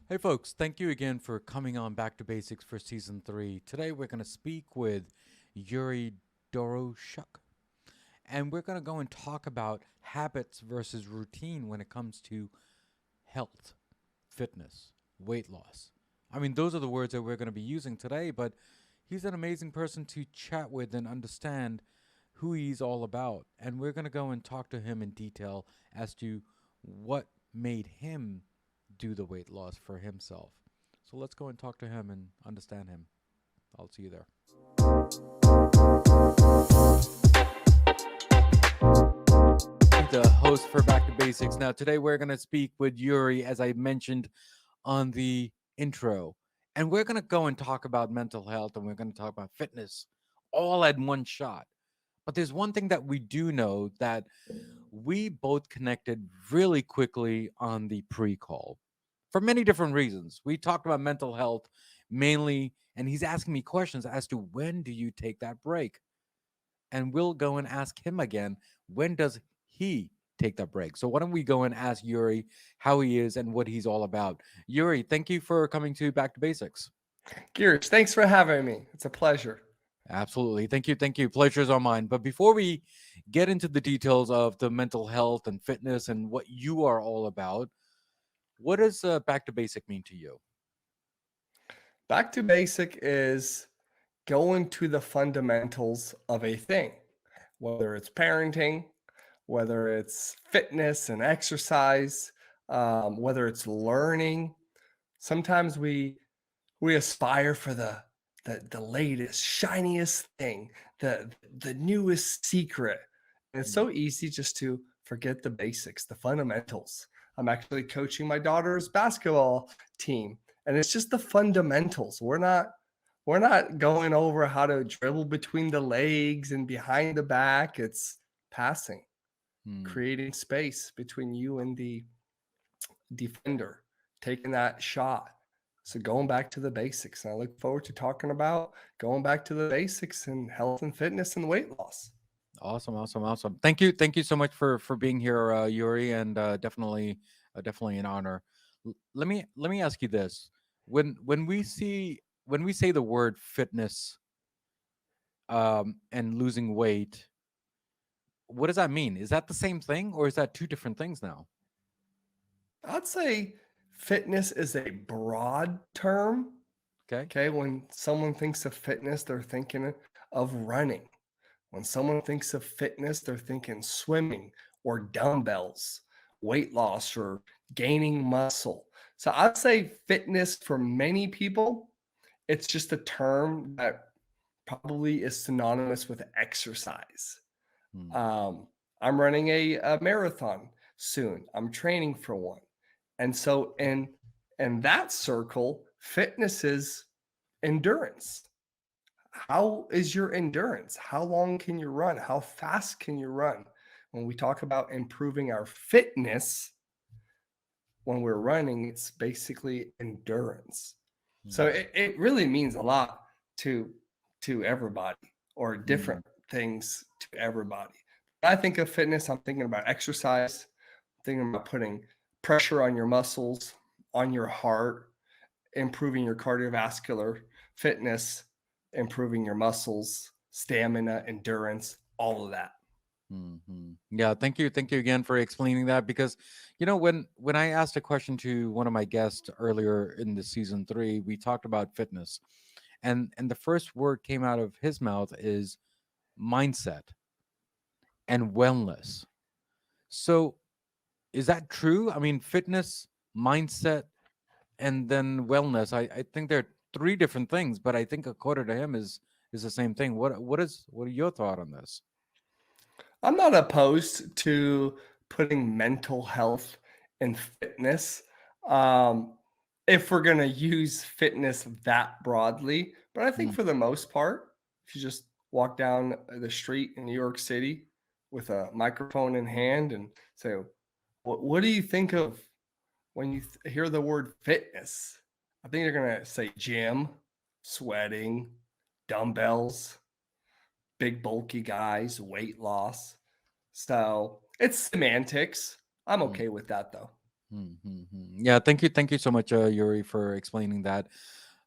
Hey folks, thank you again for coming on Back to Basics for Season 3. Today we're going to speak with Yuri Doroshuk, and we're going to go and talk about habits versus routine when it comes to health, fitness, weight loss. I mean, those are the words that we're going to be using today, but he's an amazing person to chat with and understand who he's all about. And we're going to go and talk to him in detail as to what made him do the weight loss for himself. So let's go and talk to him and understand him. I'll see you there. The host for Back to Basics. Now, today we're going to speak with Yuri, as I mentioned on the intro. And we're going to go and talk about mental health and we're going to talk about fitness all at one shot. But there's one thing that we do know that we both connected really quickly on the pre call for many different reasons. We talked about mental health mainly, and he's asking me questions as to when do you take that break? And we'll go and ask him again, when does he take that break? So why don't we go and ask Yuri how he is and what he's all about? Yuri, thank you for coming to Back to Basics. Girish, thanks for having me. It's a pleasure. Absolutely. Thank you. Thank you. Pleasure's all mine. But before we get into the details of the mental health and fitness and what you are all about, what does Back to Basic mean to you? Back to basic is going to the fundamentals of a thing, whether it's parenting, whether it's fitness and exercise, whether it's learning. Sometimes we aspire for the latest, shiniest thing, the newest secret. And it's Mm. so easy just to forget the basics, the fundamentals. I'm actually coaching my daughter's basketball team, and it's just the fundamentals. We're not going over how to dribble between the legs and behind the back. It's passing, Hmm. creating space between you and the defender, taking that shot. So going back to the basics. And I look forward to talking about going back to the basics in health and fitness and weight loss. Awesome, awesome, awesome. Thank you so much for being here, Yuri, and definitely an honor. Let me ask you this: when we say the word fitness and losing weight, what does that mean? Is that the same thing, or is that two different things now? I'd say fitness is a broad term. Okay. Okay. When someone thinks of fitness, they're thinking of running. When someone thinks of fitness, they're thinking swimming or dumbbells, weight loss, or gaining muscle. So I'd say fitness for many people, it's just a term that probably is synonymous with exercise. Hmm. Um, I'm running a marathon soon. I'm training for one. And so in that circle, fitness is endurance. How is your endurance? How long can you run? How fast can you run? When we talk about improving our fitness, when we're running, it's basically endurance. So Hmm. it really means a lot to to everybody or Hmm. different things to everybody. When I think of fitness, I'm thinking about exercise, I'm thinking about putting pressure on your muscles, on your heart, improving your cardiovascular fitness, improving your muscles, stamina, endurance, all of that. Yeah, thank you again for explaining that because, when I asked a question to one of my guests earlier in the season 3, we talked about fitness, and the first word came out of his mouth is mindset and wellness. So, is that true? I mean, fitness, mindset, and then wellness. I think they're three different things, but I think a quarter to him is the same thing. What are your thought on this? I'm not opposed to putting mental health and fitness. Um, if we're going to use fitness that broadly, but I think Hmm. for the most part, if you just walk down the street in New York City with a microphone in hand and say, what do you think of when you hear the word fitness? I think they're going to say gym, sweating, dumbbells, big bulky guys, weight loss. So it's semantics. I'm Hmm. okay with that though. Yeah, thank you so much, Yuri, for explaining that.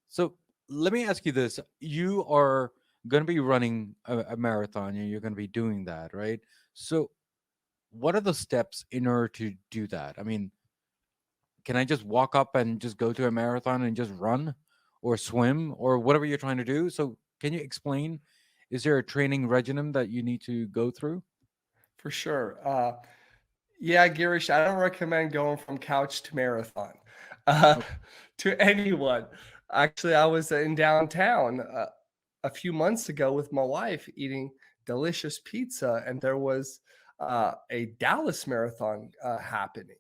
So let me ask you this: you are going to be running a marathon, and you're going to be doing that, right? So, what are the steps in order to do that? I mean, can I just walk up and just go to a marathon and just run, or swim, or whatever you're trying to do? So, can you explain? Is there a training regimen that you need to go through? For sure. Yeah, Girish, I don't recommend going from couch to marathon uh, Oh, to anyone. Actually, I was in downtown a few months ago with my wife eating delicious pizza, and there was a Dallas marathon happening.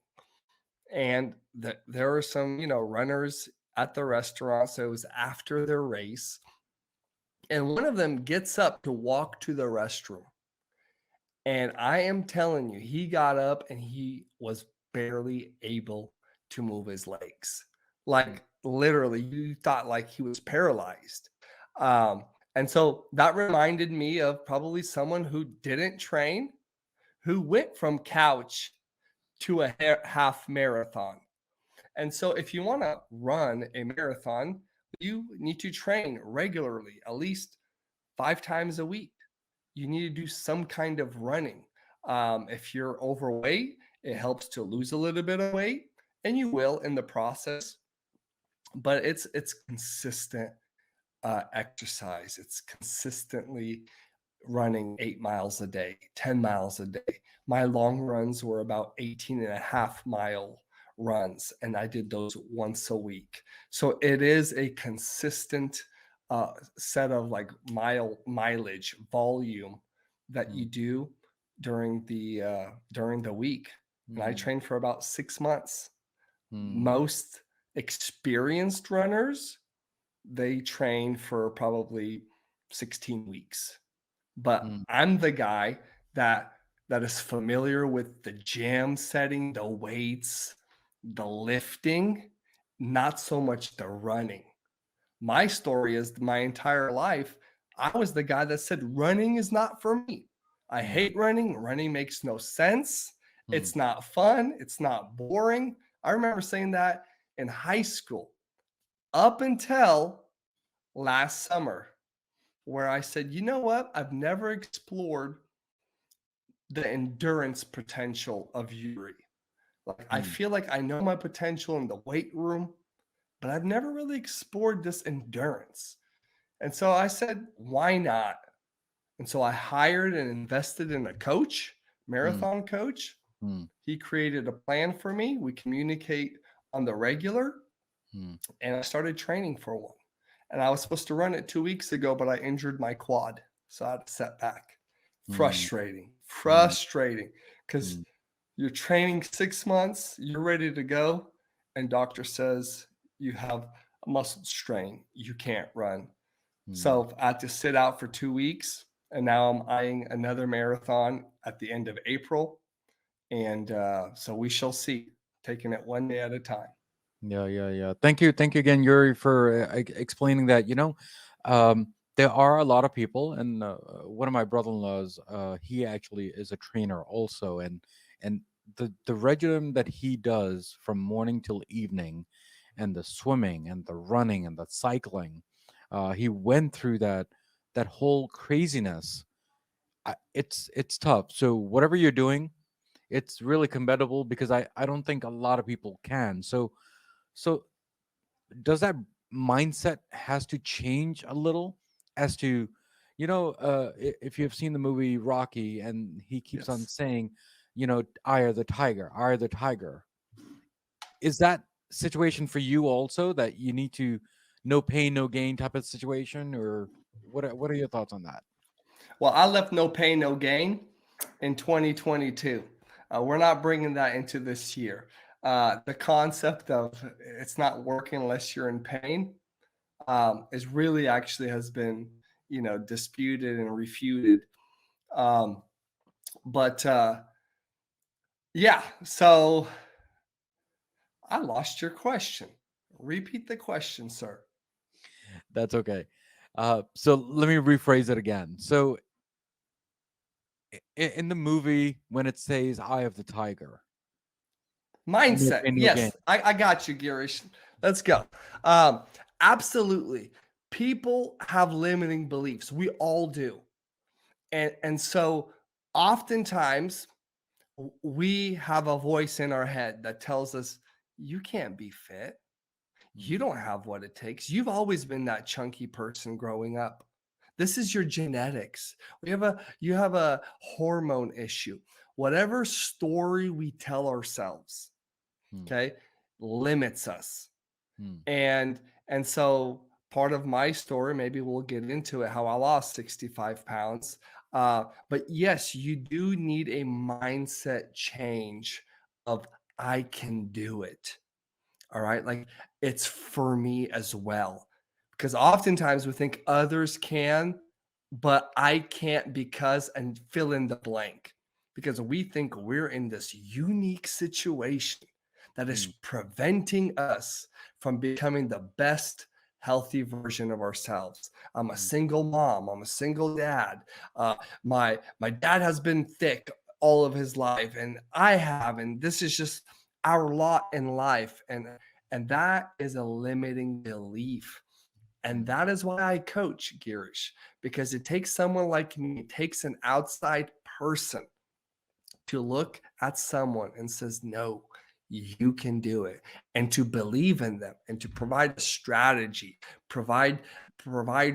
And there were some, runners at the restaurant. So it was after their race. And one of them gets up to walk to the restroom. And I am telling you, he got up and he was barely able to move his legs. mm, Like literally, you thought like he was paralyzed. Um, and so that reminded me of probably someone who didn't train, who went from couch to a half marathon. And so if you want to run a marathon, you need to train regularly, at least 5 times a week. You need to do some kind of running. If you're overweight, it helps to lose a little bit of weight, and you will in the process. But it's consistent exercise. It's consistently running 8 miles a day, 10 miles a day. My long runs were about 18 and a half mile runs, and I did those once a week. So it is a consistent set of like mileage volume that you mm, do during the week. And I mm, trained for about 6 months. mm, Most experienced runners, they train for probably 16 weeks, but mm, I'm the guy that that is familiar with the jam setting, the weights, the lifting, not so much the running. My story is my entire life, I was the guy that said running is not for me. I mm, hate running. Running makes no sense. mm, It's not fun. It's not boring. I remember saying that in high school up until last summer, where I said, you know what? I've never explored the endurance potential of Yuri. Like, I mm, feel like I know my potential in the weight room, but I've never really explored this endurance. And so I said, why not? And so I hired and invested in a coach, mm, marathon coach. mm, He created a plan for me. We communicate on the regular, mm, and I started training for one. And I was supposed to run it 2 weeks ago, but I injured my quad. So I had to set back. mm, Frustrating, mm, frustrating. Because mm, you're training 6 months, you're ready to go, and doctor says you have a muscle strain. You can't run. mm. So I had to sit out for 2 weeks, and now I'm eyeing another marathon at the end of April. And so we shall see, taking it one day at a time. Yeah, yeah, yeah. Thank you again, Yuri, for explaining that. There are a lot of people, and one of my brother-in-laws, he actually is a trainer also, and the regimen that he does from morning till evening, and the swimming and the running and the cycling, he went through that whole craziness. It's tough. So whatever you're doing, it's really commendable because I don't think a lot of people can. So does that mindset has to change a little as to if you've seen the movie Rocky and he keeps on Yes. saying, eye of the tiger, eye of the tiger, is that situation for you also, that you need to no pain no gain type of situation, or what are your thoughts on that? Well, I left no pain, no gain in 2022. We're not bringing that into this year. The concept of it's not working unless you're in pain is really actually has been, disputed and refuted. Um, but yeah, so I lost your question. Repeat the question, sir. That's okay. So let me rephrase it again. So in the movie when it says eye of the tiger, No Mindset. pain, no gain. Yes, I got you, Girish. Let's go. Um, Absolutely. People have limiting beliefs. We all do. And so oftentimes we have a voice in our head that tells us, you can't be fit. You Mm, don't have what it takes. You've always been that chunky person growing up. This is your genetics. You have a hormone issue. Whatever story we tell ourselves, mm, okay, limits us. mm, And and so part of my story, maybe we'll get into it, how I lost 65 pounds. But yes, you do need a mindset change of I can do it. All right. Like it's for me as well. Because oftentimes we think others can, but I can't because, and fill in the blank. Because we think we're in this unique situation that is mm, preventing us from becoming the best healthy version of ourselves. I'm a mm, single mom. I'm a single dad. My dad has been thick all of his life, and I have, and this is just our lot in life. And that is a limiting belief. And mm, that is why I coach, Girish, because it takes someone like me, it takes an outside person to look at someone and says, no, you can do it, and to believe in them, and to provide a strategy, provide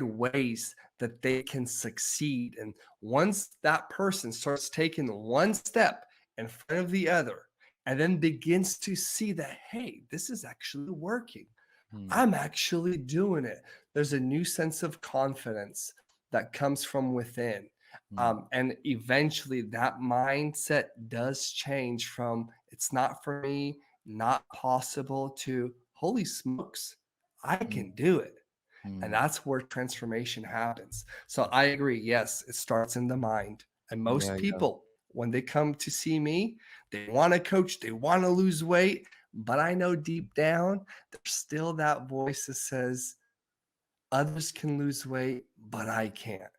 ways that they can succeed. And once that person starts taking one step in front of the other, and then begins to see that, hey, this is actually working, mm, I'm actually doing it. There's a new sense of confidence that comes from within. mm, And eventually that mindset does change from it's not for me, not possible, to holy smokes, I mm, can do it. And mm. that's where transformation happens. So I agree. Yes, it starts in the mind. And most Yeah, yeah. people, when they come to see me, they want to coach, they want to lose weight. But I know deep down, there's still that voice that says, others can lose weight, but I can't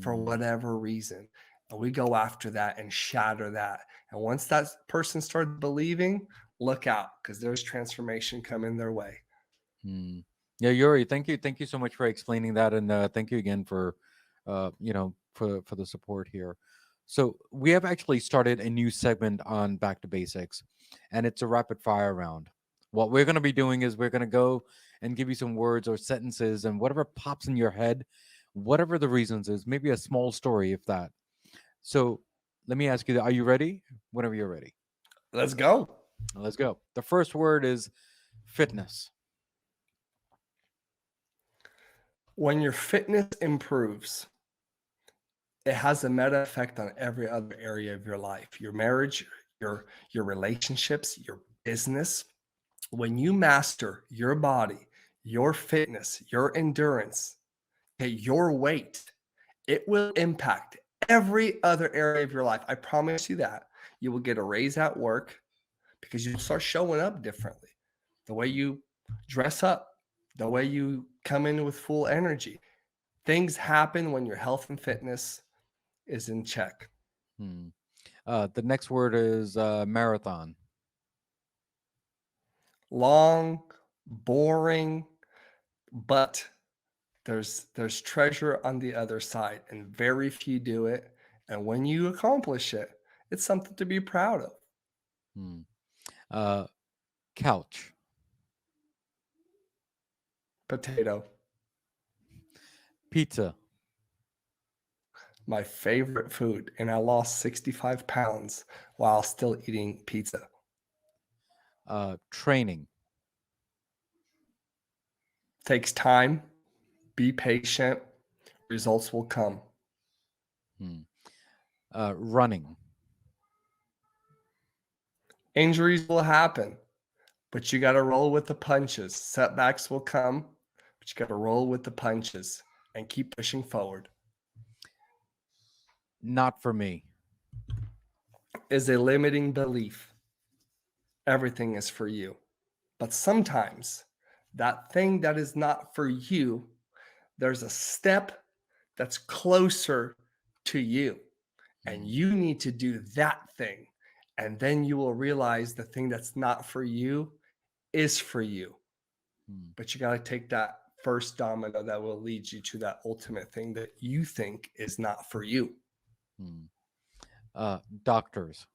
for Mm, whatever reason. And we go after that and shatter that. And once that person starts believing, look out because there's transformation coming their way. mm. Yeah, Yuri, thank you so much for explaining that, and thank you again for, for the support here. So we have actually started a new segment on Back to Basics, and it's a rapid fire round. What we're going to be doing is we're going to go and give you some words or sentences, and whatever pops in your head, whatever the reasons is, maybe a small story, if that. So let me ask you, are you ready? Whenever you're ready, Let's go. let's go. The first word is fitness. When your fitness improves, it has a meta effect on every other area of your life, your marriage, your relationships, your business. When you master your body, your fitness, your endurance, okay, your weight, it will impact every other area of your life. I promise you that. You will get a raise at work because you'll start showing up differently. The way you dress up, the way you come in with full energy. Things happen when your health and fitness is in check. Hmm. The next word is marathon. Long, boring, but there's treasure on the other side, and very few do it. And when you accomplish it, it's something to be proud of. Hmm. Uh, couch. Potato, Pizza. my favorite food, and I lost 65 pounds while still eating pizza. Training. Takes time, be patient, results will come. Hmm. Running. Injuries will happen, but you got to roll with the punches. Setbacks will come, but you got to roll with the punches and keep pushing forward. Not for me. Is a limiting belief. Everything is for you. But sometimes that thing that is not for you, there's a step that's closer to you. And Hmm. you need to do that thing. And then you will realize the thing that's not for you is for you. Hmm. But you got to take that first domino that will lead you to that ultimate thing that you think is not for you. Hmm. Doctors.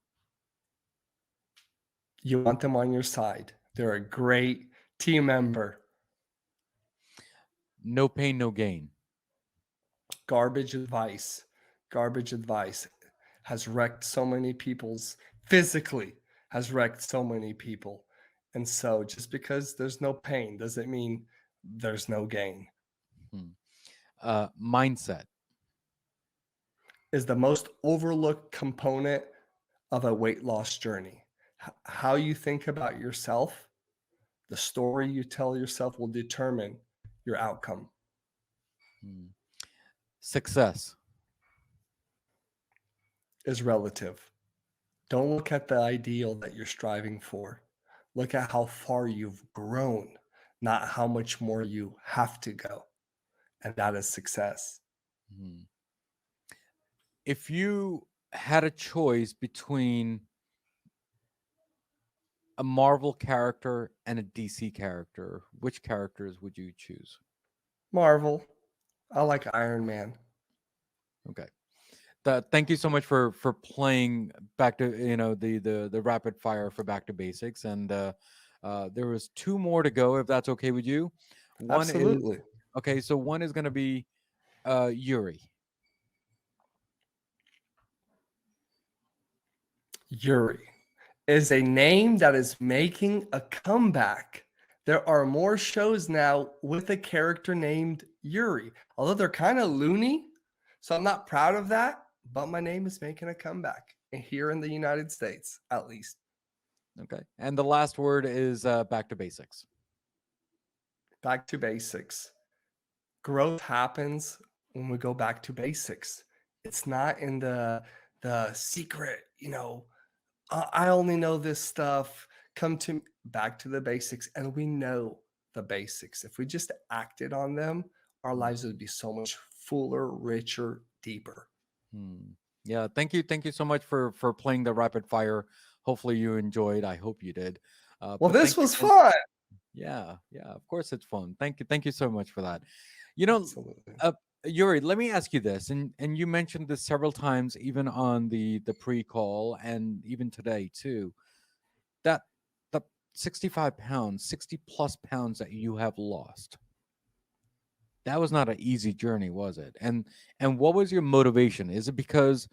You want them on your side. They're a great team member. No pain, no gain. Garbage advice. Garbage advice has wrecked so many people's physically, has wrecked so many people. And so just because there's no pain doesn't mean there's no gain. Hmm. Mindset. Is the most overlooked component of a weight loss journey. How you think about yourself, the story you tell yourself will determine your outcome. Hmm. Success. Is relative. Don't look at the ideal that you're striving for. Look at how far you've grown, not how much more you have to go. And that is success. Hmm. If you had a choice between a Marvel character and a DC character, which characters would you choose? Marvel. I like Iron Man. Okay. Thank you so much for playing back to the rapid fire for back to basics, and there was two more to go if that's okay with you. One is Absolutely. okay. So one is going to be Yuri. Yuri is a name that is making a comeback. There are more shows now with a character named Yuri, although they're kind of loony. So I'm not proud of that, but my name is making a comeback here in the United States, at least. Okay, and the last word is back to basics. Back to basics. Growth happens when we go back to basics. It's not in the secret, I only know this stuff. Come to back to the basics, and we know the basics. If we just acted on them, our Hmm. lives would be so much fuller, richer, deeper. Hmm. Yeah, thank you so much for playing the rapid fire. Hopefully you enjoyed. I hope you did. Well, But this thank you was for fun. yeah. Of course, it's fun. Thank you so much for that. You know, Absolutely. uh, Yuri, let me ask you this, and you mentioned this several times, even on the pre-call, and even today too. That the 65 pounds, 60 plus pounds that you have lost. That was not an easy journey, was it? And what was your motivation? Is it because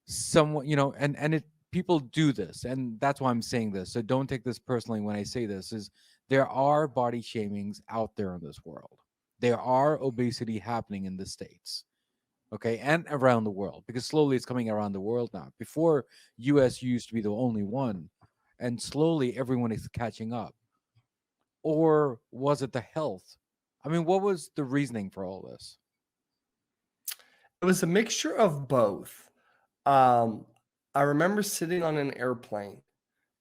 someone and it people do this, and that's why I'm saying this, so don't take this personally when I say this, is there are body shamings out there in this world. There are obesity happening in the states, okay, and around the world, because slowly it's coming around the world now. Before, US used to be the only one, and slowly everyone is catching up. Or was it the health? I mean, what was the reasoning for all this? It was a mixture of both. Um, I remember sitting on an airplane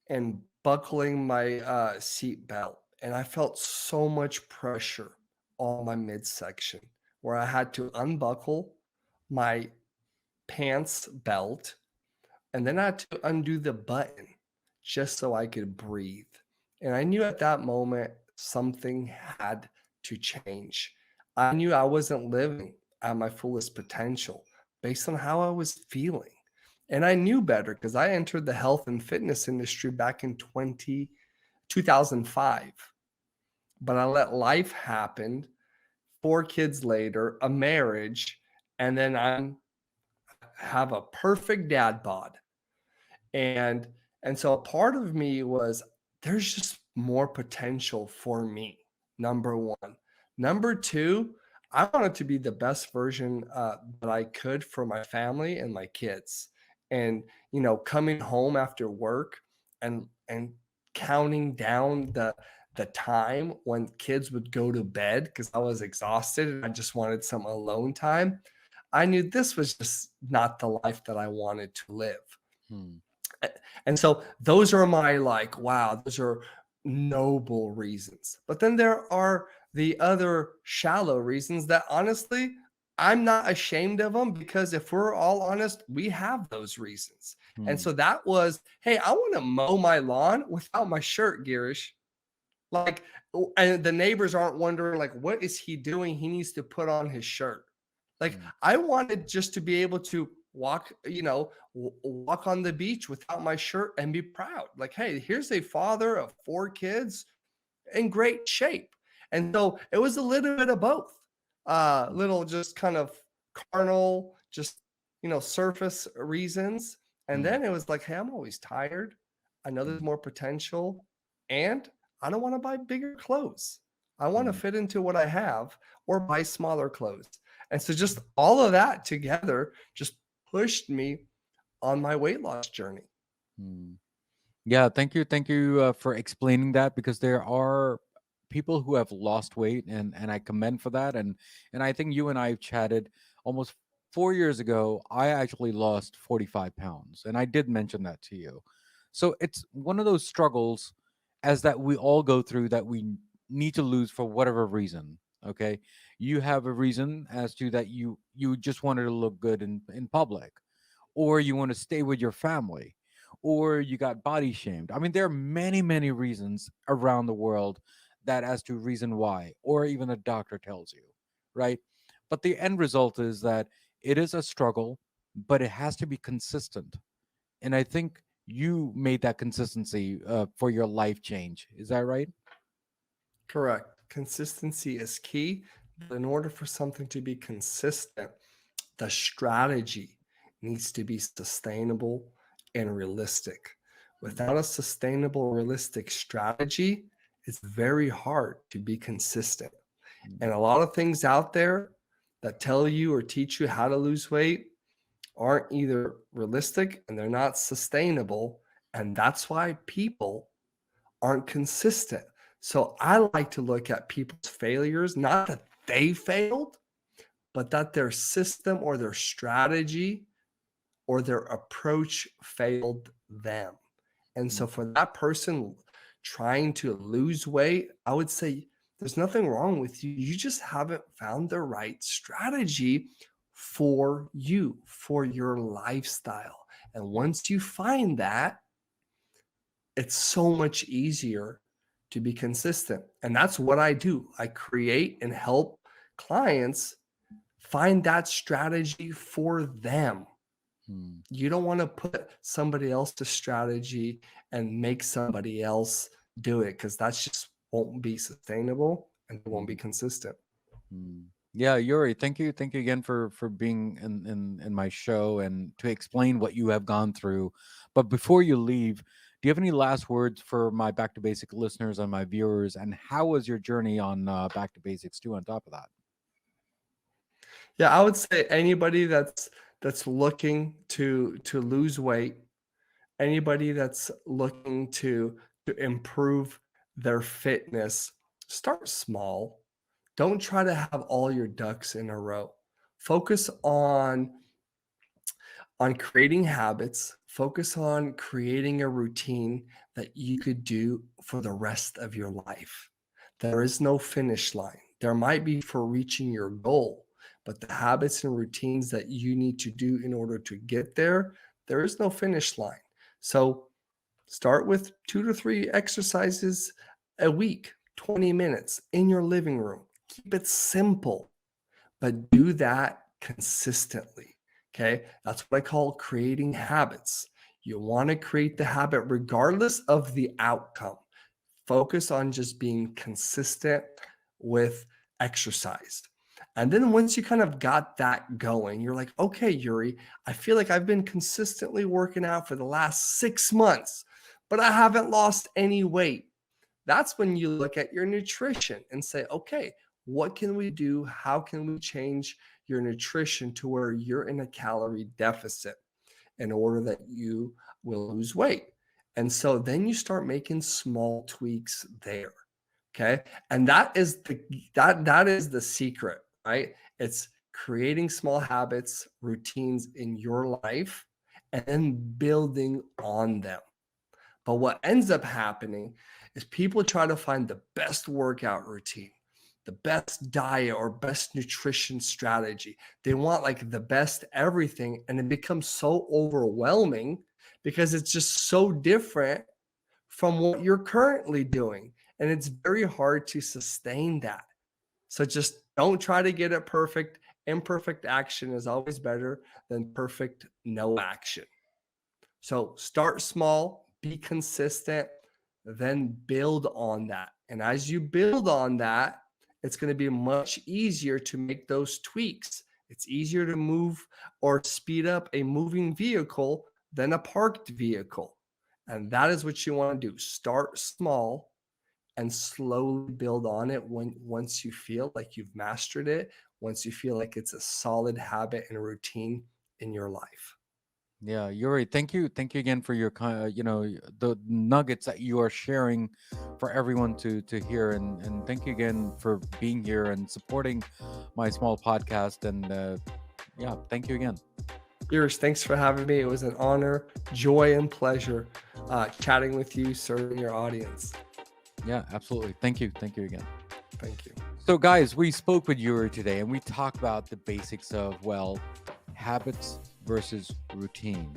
and buckling my seat belt, and I felt so much pressure on my midsection where I had to unbuckle my pants belt, and then I had to undo the button just so I could breathe. And I knew at that moment something had to change. I knew I wasn't living at my fullest potential based on how I was feeling. And I knew better because I entered the health and fitness industry back in 2005. But I let life happen, 4 kids later, a marriage, and then I have a perfect dad bod. And and so part of me was there's just more potential for me. Number one. Number two, I wanted to be the best version that I could for my family and my kids. And coming home after work and counting down the time when kids would go to bed because I was exhausted and I just wanted some alone time. I knew this was just not the life that I wanted to live. Hmm. And so those are my like, wow, those are noble reasons. But then there are the other shallow reasons that honestly I'm not ashamed of them because if we're all honest, we have those reasons. And Hmm. so that was, hey, I want to mow my lawn without my shirt, Girish. Like, and the neighbors aren't wondering, like, what is he doing? He needs to put on his shirt. Like, Hmm. I wanted just to be able to walk, walk on the beach without my shirt and be proud. Like, hey, here's a father of 4 kids in great shape. And so it was a little bit of both. Little just kind of carnal, just surface reasons. And Hmm. then it was like, hey, I'm always tired. I know there's Hmm. more potential. And I don't want to buy bigger clothes. I want to Hmm. fit into what I have or buy smaller clothes. And so just all of that together just pushed me on my weight loss journey. Hmm. Yeah, thank you for explaining that, because there are people who have lost weight, and I commend for that. And I think you and I have chatted almost 4 years ago. I actually lost 45 pounds, and I did mention that to you. So it's one of those struggles as that we all go through, that we need to lose for whatever reason. Okay, you have a reason as to that you just wanted to look good in public, or you want to stay with your family, or you got body shamed. I mean, there are many, many reasons around the world that as to reason why, or even a doctor tells you, right? But the end result is that it is a struggle, but it has to be consistent. And I think you made that consistency for your life change. Is that right? Correct. Consistency is key. But in order for something to be consistent, the strategy needs to be sustainable and realistic. Mm, Without a sustainable, realistic strategy, it's very hard to be consistent. mm, And a lot of things out there that tell you or teach you how to lose weight aren't either realistic and they're not sustainable. And that's why people aren't consistent. So I like to look at people's failures, not that they failed, but that their system or their strategy or their approach failed them. And mm, so for that person trying to lose weight, I would say there's nothing wrong with you. You just haven't found the right strategy for you, for your lifestyle. And once you find that, it's so much easier to be consistent. And that's what I do. I create and help clients find that strategy for them. mm, You don't want to put somebody else's strategy and make somebody else do it because that's just won't be sustainable and it won't be mhm. consistent. Mm. Yeah, Yuri, thank you again for being in my show and to explain what you have gone through. But before you leave, do you have any last words for my Back to Basic listeners and my viewers? And how was your journey on Back to Basics too? On top of that. Yeah, I would say anybody that's looking to lose weight, anybody that's looking to improve their fitness, start small. Don't try to have all your ducks in a row. Focus on creating habits, focus on creating a routine that you could do for the rest of your life. There is no finish line. There might be for reaching your goal, but the habits and routines that you need to do in order to get there, there is no finish line. So start with 2 to 3 exercises a week, 20 minutes in your living room. Keep it simple, but do that consistently. Okay. That's what I call creating habits. You want to create the habit regardless of the outcome. Focus on just being consistent with exercise. And then once you kind of got that going, you're like, okay, Yuri, I feel like I've been consistently working out for the last 6 months, but I haven't lost any weight. That's when you look at your nutrition and say, okay, what can we do? How can we change your nutrition to where you're in a calorie deficit in order that you will lose weight? And so then you start making small tweaks there. Okay. And that is the secret, right? It's creating small habits, routines in your life, and then building on them. But what ends up happening is people try to find the best workout routine, the best diet or best nutrition strategy. They want like the best everything. And it becomes so overwhelming because it's just so different from what you're currently doing. And it's very hard to sustain that. So just don't try to get it perfect. Imperfect action is always better than perfect no action. So start small, be consistent, then build on that. And as you build on that, it's going to be much easier to make those tweaks. It's easier to move or speed up a moving vehicle than a parked vehicle. And that is what you want to do. Start small and slowly build on it once you feel like you've mastered it, once you feel like it's a solid habit and a routine in your life. Yeah, Yuri, thank you again for your the nuggets that you are sharing for everyone to hear, and thank you again for being here and supporting my small podcast. And yeah, thank you again. Girish, thanks for having me. It was an honor, joy, and pleasure chatting with you, serving your audience. Yeah, absolutely. Thank you again. Thank you. So, guys, we spoke with Yuri today, and we talked about the basics of habits versus routine,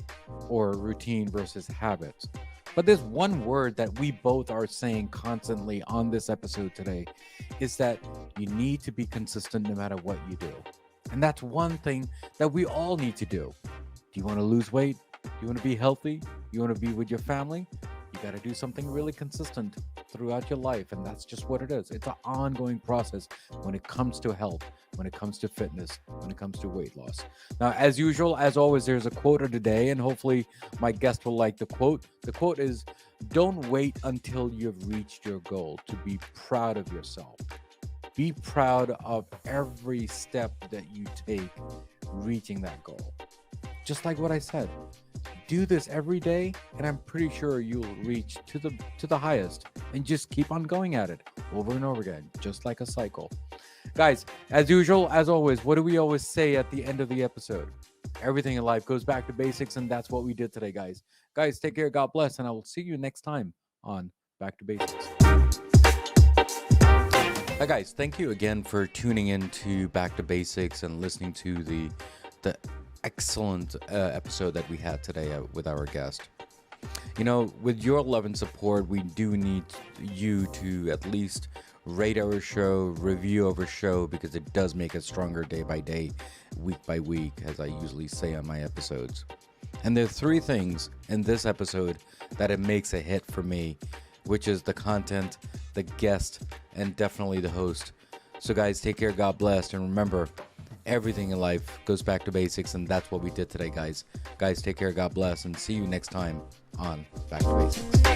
or routine versus habits. But there's one word that we both are saying constantly on this episode today, is that you need to be consistent no matter what you do. And that's one thing that we all need to do. Do you want to lose weight? Do you want to be healthy? You want to be with your family? You got to do something really consistent throughout your life. And that's just what it is. It's an ongoing process when it comes to health, when it comes to fitness, when it comes to weight loss. Now, as usual, as always, there's a quote of the day, and hopefully my guest will like the quote. The quote is, "Don't wait until you've reached your goal to be proud of yourself. Be proud of every step that you take reaching that goal." Just like what I said, do this every day, and I'm pretty sure you'll reach to the highest, and just keep on going at it over and over again, just like a cycle. Guys, as usual, as always, what do we always say at the end of the episode? Everything in life goes back to basics, and that's what we did today, guys. Guys, take care, God bless, and I will see you next time on Back to Basics. Hi, guys. Thank you again for tuning in to Back to Basics and listening to the excellent episode that we had today with our guest. You know, with your love and support, we do need you to at least rate our show, review our show, because it does make us stronger day by day, week by week, as I usually say on my episodes. And there are three things in this episode that it makes a hit for me, which is the content, the guest, and definitely the host. So guys, take care, God bless, and remember, everything in life goes back to basics, and that's what we did today, guys. Guys, take care, God bless, and see you next time on Back to Basics.